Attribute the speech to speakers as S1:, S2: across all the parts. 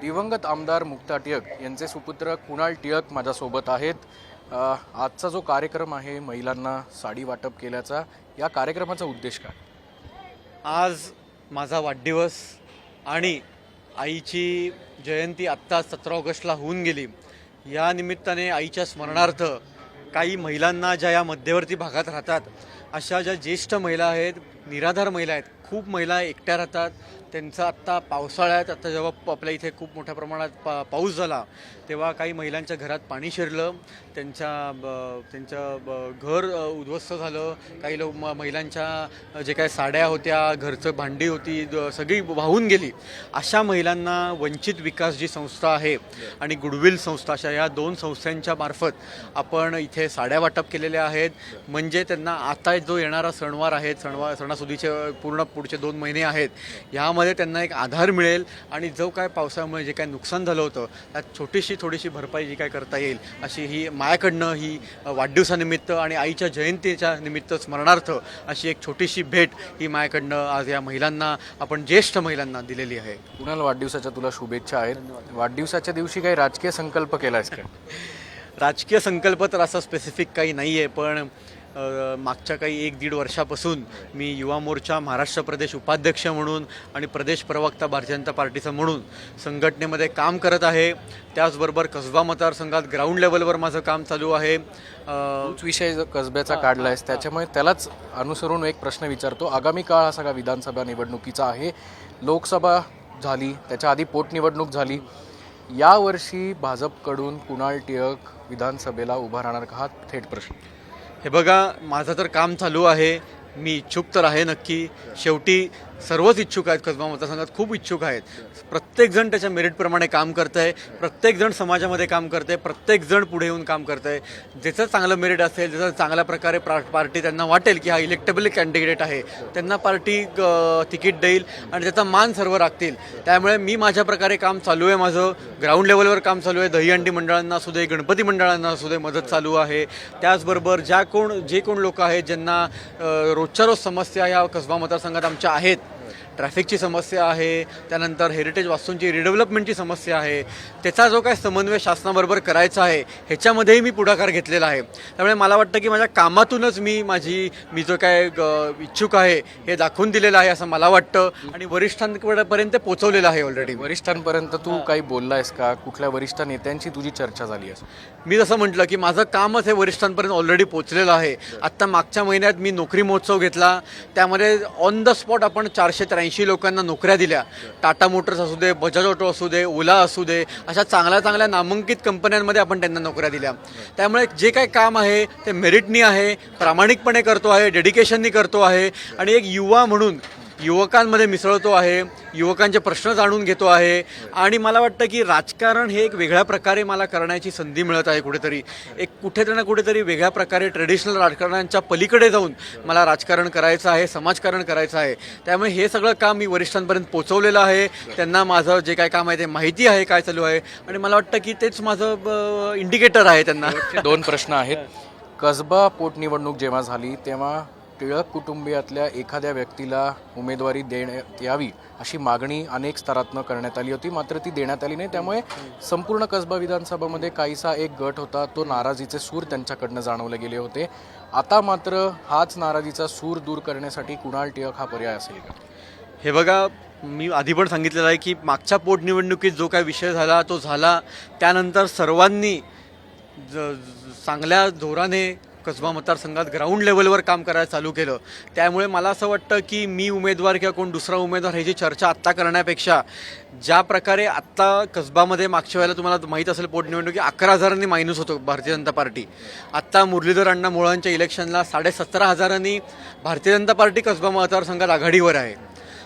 S1: दिवंगत आमदार मुक्ता टिळक यांचे सुपुत्र कुणाल टिळक माझ्यासोबत आहेत. आजचा जो कार्यक्रम आहे महिलांना साडी वाटप केल्याचा, या कार्यक्रमाचा उद्देश काय?
S2: आज माझा वाढदिवस आणि आईची जयंती आत्ता 17 ऑगस्टला होऊन गेली. या निमित्ताने आईच्या स्मरणार्थ काही महिलांना, ज्या या मध्यवर्ती भागात राहतात, अशा ज्या ज्येष्ठ महिला आहेत, निराधार महिला आहेत, खूप महिला एकट्या राहतात, त्यांचं आत्ता पावसाळ्यात, आता जेव्हा आपल्या इथे खूप मोठ्या प्रमाणात पाऊस झाला तेव्हा काही महिलांच्या घरात पाणी शिरलं, त्यांचं घर उद्ध्वस्त झालं. काही महिलांच्या जे काही साड्या होत्या, घरचं भांडी होती, सगळी वाहून गेली. अशा महिलांना वंचित विकास जी संस्था आहे आणि गुडविल संस्था, अशा या दोन संस्थांच्या मार्फत आपण इथे साड्या वाटप केलेल्या आहेत. म्हणजे त्यांना आता जो येणारा सणवार आहे, सणासुदीचे पूर्ण पुढचे 2 महिने आहेत, ह्यामध्ये त्यांना एक आधार मिळेल आणि जो काय पावसामुळे जे काय नुकसान झालं होतं त्यात थोडीशी भरपाई जी काय करता येईल, अशी ही माझ्याकडनं ही वाढदिवसानिमित्त आणि आईच्या जयंतीच्या निमित्त स्मरणार्थ अशी एक छोटीशी भेट ही माझ्याकडनं आज या महिलांना, आपण ज्येष्ठ महिलांना दिलेली आहे.
S1: कुणाल, वाढदिवसाच्या तुला शुभेच्छा आहेत. वाढदिवसाच्या दिवशी काही राजकीय संकल्प केलायस का?
S2: राजकीय संकल्प तर असा स्पेसिफिक काही नाही आहे, पण मागच्या काही 1-1.5 वर्षापासून मी युवा मोर्चा महाराष्ट्र प्रदेश उपाध्यक्ष म्हणून आणि प्रदेश प्रवक्ता भारतीय जनता पार्टीचा म्हणून संघटनेमध्ये काम करत आहे. त्याचबरोबर कसबा मतदारसंघात ग्राउंड लेवलवर माझं काम चालू आहे.
S1: तोच विषय कसब्याचा काढलायस, त्याच्यामुळे त्यालाच अनुसरून एक प्रश्न विचारतो. आगामी काळ हा सगळा विधानसभा निवडणुकीचा आहे. लोकसभा झाली, त्याच्या आधी पोटनिवडणूक झाली. यावर्षी भाजपकडून कुणाल टिळक विधानसभेला उभा राहणार का, हा थेट प्रश्न.
S2: हे बघा, माझं तर काम चालू आहे, मी इच्छुक तर आहे नक्की. शेवटी सर्वच इच्छुक आहेत, कसबा मतदारसंघात खूप इच्छुक आहेत. प्रत्येकजण त्याच्या मेरिटप्रमाणे काम करतं आहे, प्रत्येकजण समाजामध्ये काम करतं आहे, प्रत्येकजण पुढे येऊन काम करतं आहे. ज्याचं चांगलं मेरिट असेल, ज्याचं चांगल्या प्रकारे पार्टी त्यांना वाटेल की हा इलेक्टेबल कॅन्डिडेट आहे, त्यांना पार्टी तिकीट देईल आणि त्याचा मान सर्व राखतील. त्यामुळे मी माझ्या प्रकारे काम चालू आहे, माझं ग्राउंड लेवलवर काम चालू आहे. दहीहंडी मंडळांना असू दे, गणपती मंडळांना असू दे, मदत चालू आहे. त्याचबरोबर जे कोण लोक आहेत ज्यांना रोजच्या रोज समस्या या कसबा मतदारसंघात आमच्या आहेत, ट्रॅफिकची समस्या आहे, त्यानंतर हेरिटेज वास्तूंची रिडेव्हलपमेंटची समस्या आहे, त्याचा जो काय समन्वय शासनाबरोबर करायचा आहे ह्याच्यामध्येही मी पुढाकार घेतलेला आहे. त्यामुळे मला वाटतं की माझ्या कामातूनच मी जो काय इच्छुक आहे हे दाखवून दिलेलं आहे असं मला वाटतं आणि वरिष्ठांपर्यंत पोहोचवलेलं आहे ऑलरेडी.
S1: वरिष्ठांपर्यंत तू काही बोललायस का? कुठल्या वरिष्ठ नेत्यांची तुझी चर्चा झाली आहे?
S2: मी जसं म्हटलं की माझं कामच हे वरिष्ठांपर्यंत ऑलरेडी पोहोचलेलं आहे. आत्ता मागच्या महिन्यात मी नोकरी महोत्सव घेतला, त्यामध्ये ऑन द स्पॉट आपण 483 लोकांना नोकऱ्या दिल्या. टाटा मोटर्स असू दे, बजाज ऑटो असू दे, ओला असू दे, अशा चांगल्या नामांकित कंपन्यांमध्ये आपण त्यांना नोकऱ्या दिल्या. त्यामुळे जे काही काम आहे ते मेरिटनी आहे, प्रामाणिकपणे करतो आहे, डेडिकेशननी करतो आहे आणि एक युवा म्हणून युवकांमध्ये मिसळतो आहे, युवकांचे प्रश्न जाणून घेतो आहे. आणि मला वाटतं की राजकारण हे एक वेगळ्या प्रकारे मला करण्याची संधी मिळत आहे. कुठेतरी ना कुठेतरी वेगळ्या प्रकारे ट्रेडिशनल राजकारणांच्या पलीकडे जाऊन मला राजकारण करायचं आहे, समाजकारण करायचं आहे. त्यामुळे हे सगळं काम मी वरिष्ठांपर्यंत पोहोचवलेलं आहे. त्यांना माझं जे काय काम आहे ते माहिती आहे, काय चालू आहे, आणि मला वाटतं की तेच माझं इंडिकेटर आहे त्यांना.
S1: 2 प्रश्न आहेत. कसबा पोटनिवडणूक जेव्हा झाली तेव्हा टिळक कुटुंबियातल्या एखाद्या व्यक्तीला उमेदवारी देण्यात यावी अशी मागणी अनेक स्तरातनं करण्यात आली होती, मात्र ती देण्यात आली नाही. त्यामुळे संपूर्ण कसबा विधानसभामध्ये काहीसा एक गट होता, तो नाराजीचे सूर त्यांच्याकडनं जाणवले गेले होते. आता मात्र हाच नाराजीचा सूर दूर करण्यासाठी कुणाल टिळक हा पर्याय असेल का?
S2: हे बघा, मी आधी पण सांगितलेलं आहे की मागच्या पोटनिवडणुकीत जो काय विषय झाला तो झाला. त्यानंतर सर्वांनी चांगल्या जोराने कसबा मतदारसंघात ग्राउंड लेवलवर काम करायला चालू केलं. त्यामुळे मला असं वाटतं की मी उमेदवार किंवा कोण दुसरा उमेदवार ह्याची चर्चा आत्ता करण्यापेक्षा ज्या प्रकारे आत्ता कसबामध्ये मागच्या वेळेला तुम्हाला माहीत असेल पोटनिवडणुकी 11,000 मायनस होतो भारतीय जनता पार्टी. आत्ता मुरलीधर अण्णा मोहोळांच्या इलेक्शनला 17,500 भारतीय जनता पार्टी कसबा मतदारसंघात आघाडीवर आहे.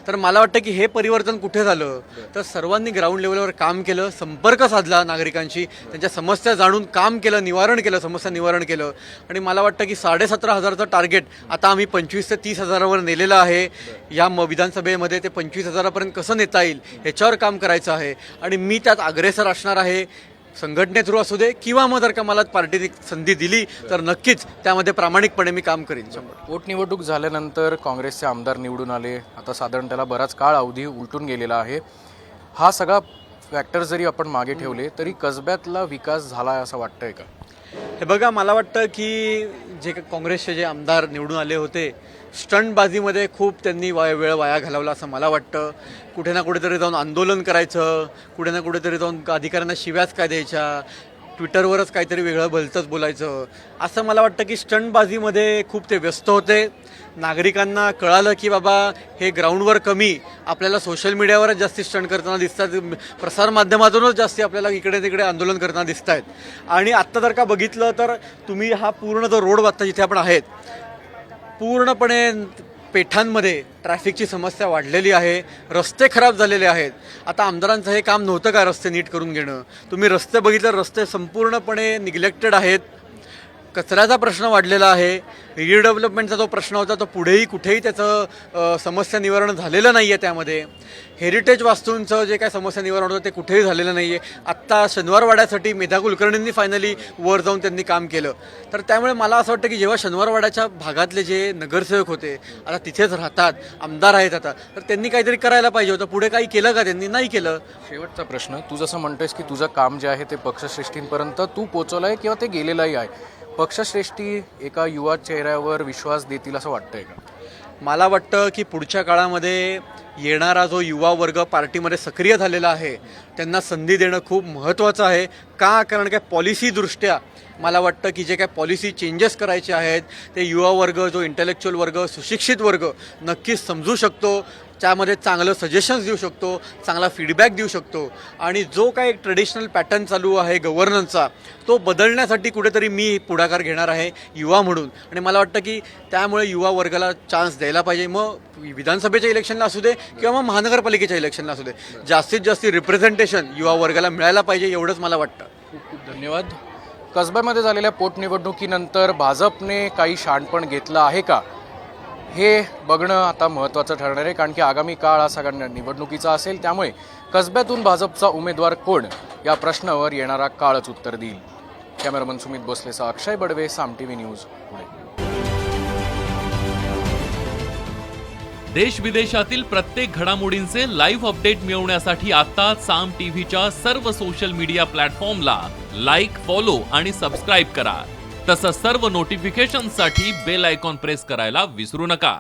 S2: तर मला वाटतं की हे परिवर्तन कुठे झालं तर सर्वांनी ग्राउंड लेवलवर काम केलं, संपर्क साधला नागरिकांशी, त्यांच्या समस्या जाणून काम केलं, निवारण केलं, समस्या निवारण केलं. आणि मला वाटतं की 17,500चं टार्गेट आता आम्ही 25,000 ते 30,000वर नेलेलं आहे. या विधानसभेमध्ये ते 25,000पर्यंत कसं नेता येईल ह्याच्यावर काम करायचं आहे आणि मी त्यात अग्रेसर असणार आहे. संघटने थ्रू असू दे किंवा मग जर का मला पार्टीने संधी दिली तर नक्कीच त्यामध्ये प्रामाणिकपणे मी काम करीन.
S1: पोटनिवडणूक झाल्यानंतर काँग्रेसचे आमदार निवडून आले. आता साधारण त्याला बराच काळ अवधी उलटून गेलेला आहे. हा सगळा फॅक्टर जरी आपण मागे ठेवले तरी कसब्यातला विकास झाला असं वाटतंय का?
S2: हे बघा, मला वाटतं की जे काँग्रेसचे जे आमदार निवडून आले होते, स्टंटबाजीमध्ये खूप त्यांनी वेळ वाया घालवला असं मला वाटतं. कुठे ना कुठेतरी जाऊन आंदोलन करायचं, कुठे ना कुठेतरी जाऊन अधिकाऱ्यांना शिव्याच काय द्यायच्या, ट्विटरवरच काहीतरी वेगळं भलतंच बोलायचं, असं मला वाटतं की स्टंटबाजीमध्ये खूप ते व्यस्त होते. नागरिकांना कळालं की बाबा हे ग्राउंडवर कमी, आपल्याला सोशल मीडियावरच जास्ती स्टंट करताना दिसतात, प्रसारमाध्यमातूनच जास्ती आपल्याला इकडे तिकडे आंदोलन करताना दिसत आहेत. आणि आत्ता जर का बघितलं तर तुम्ही हा पूर्ण जो रोड बघता जिथे आपण आहेत, पूर्णपणे पेठांमध्ये ट्रॅफिकची समस्या वाढलेली आहे, रस्ते खराब झालेले आहेत. आता आमदारांचं हे काम नव्हतं का रस्ते नीट करून घेणं? तुम्ही रस्ते बघितले, रस्ते संपूर्णपणे निग्लेक्टेड आहेत. कचऱ्याचा प्रश्न वाढलेला आहे, रिडेव्हलपमेंटचा जो प्रश्न होता तो पुढेही कुठेही त्याचं समस्या निवारण झालेलं नाही आहे. त्यामध्ये हेरिटेज वास्तूंचं जे काय समस्या निवारण होतं ते कुठेही झालेलं नाही आहे. आत्ता शनिवारवाड्यासाठी मेधा कुलकर्णींनी फायनली वर जाऊन त्यांनी काम केलं. तर त्यामुळे मला असं वाटतं की जेव्हा शनिवारवाड्याच्या भागातले जे नगरसेवक होते आता तिथेच राहतात, आमदार आहेत आता, तर त्यांनी काहीतरी करायला पाहिजे होतं. पुढे काही केलं का त्यांनी? नाही केलं.
S1: शेवटचा प्रश्न, तू जसं म्हणतोयस की तुझं काम जे आहे ते पक्षश्रेष्ठींपर्यंत तू पोचवलं आहे किंवा ते गेलेलंही आहे, पक्षश्रेष्ठी एका युवा चेहऱ्यावर विश्वास देतील असं वाटतंय का?
S2: मला वाटतं की पुढच्या काळामध्ये येणारा जो युवा वर्ग पार्टीमध्ये सक्रिय झालेला आहे त्यांना संधी देणं खूप महत्त्वाचं आहे. का? कारण काय पॉलिसीदृष्ट्या मला वाटतं की जे काय पॉलिसी चेंजेस करायचे आहेत ते युवा वर्ग, जो इंटेलेक्च्युअल वर्ग, सुशिक्षित वर्ग नक्कीच समजू शकतो, त्यामध्ये चांगलं सजेशन्स देऊ शकतो, चांगला फीडबॅक देऊ शकतो. आणि जो काय एक ट्रेडिशनल पॅटर्न चालू आहे गव्हर्नन्सचा तो बदलण्यासाठी कुठेतरी मी पुढाकार घेणार आहे युवा म्हणून. आणि मला वाटतं की त्यामुळे युवा वर्गाला चान्स द्यायला पाहिजे. मग विधानसभेच्या इलेक्शनला असू दे किंवा मग महानगरपालिकेच्या इलेक्शनला असू दे, जास्तीत जास्त रिप्रेझेंटेशन युवा वर्गाला मिळायला पाहिजे, एवढंच मला वाटतं.
S1: खूप खूप धन्यवाद. कसब्यामध्ये झालेल्या पोटनिवडणुकीनंतर भाजपने काही शहाणपण घेतलं आहे का हे बघणं आता महत्त्वाचं ठरणार आहे, कारण की आगामी काळ हा सगळ्या निवडणुकीचा असेल. त्यामुळे कसब्यातून भाजपचा उमेदवार कोण या प्रश्नावर येणारा काळच उत्तर देईल. कॅमेरामन सुमित भोसलेचा अक्षय बडवे, साम टीव्ही न्यूज, पुणे.
S3: देश विदेशातील प्रत्येक घडामोडींचे लाईव्ह अपडेट मिळवण्यासाठी आता साम टीव्हीच्या सर्व सोशल मीडिया प्लॅटफॉर्मला लाईक, फॉलो आणि सबस्क्राईब करा. तसंच सर्व नोटिफिकेशनसाठी बेल आयकॉन प्रेस करायला विसरू नका.